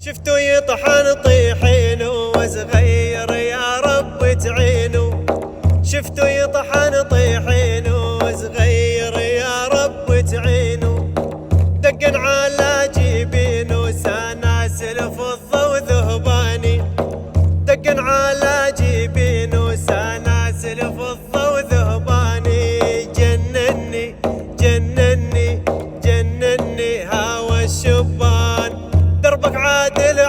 شفتو يطحن طيحين وصغير يا رب تعينه. شفتو يطحن طيحين وصغير يا رب تعينه. دقن على جيبينه سناسل فضة وذهباني. دقن على جيبينه سناسل فضة وذهباني. جنني جنني جنني هوى الشبان دربك عادل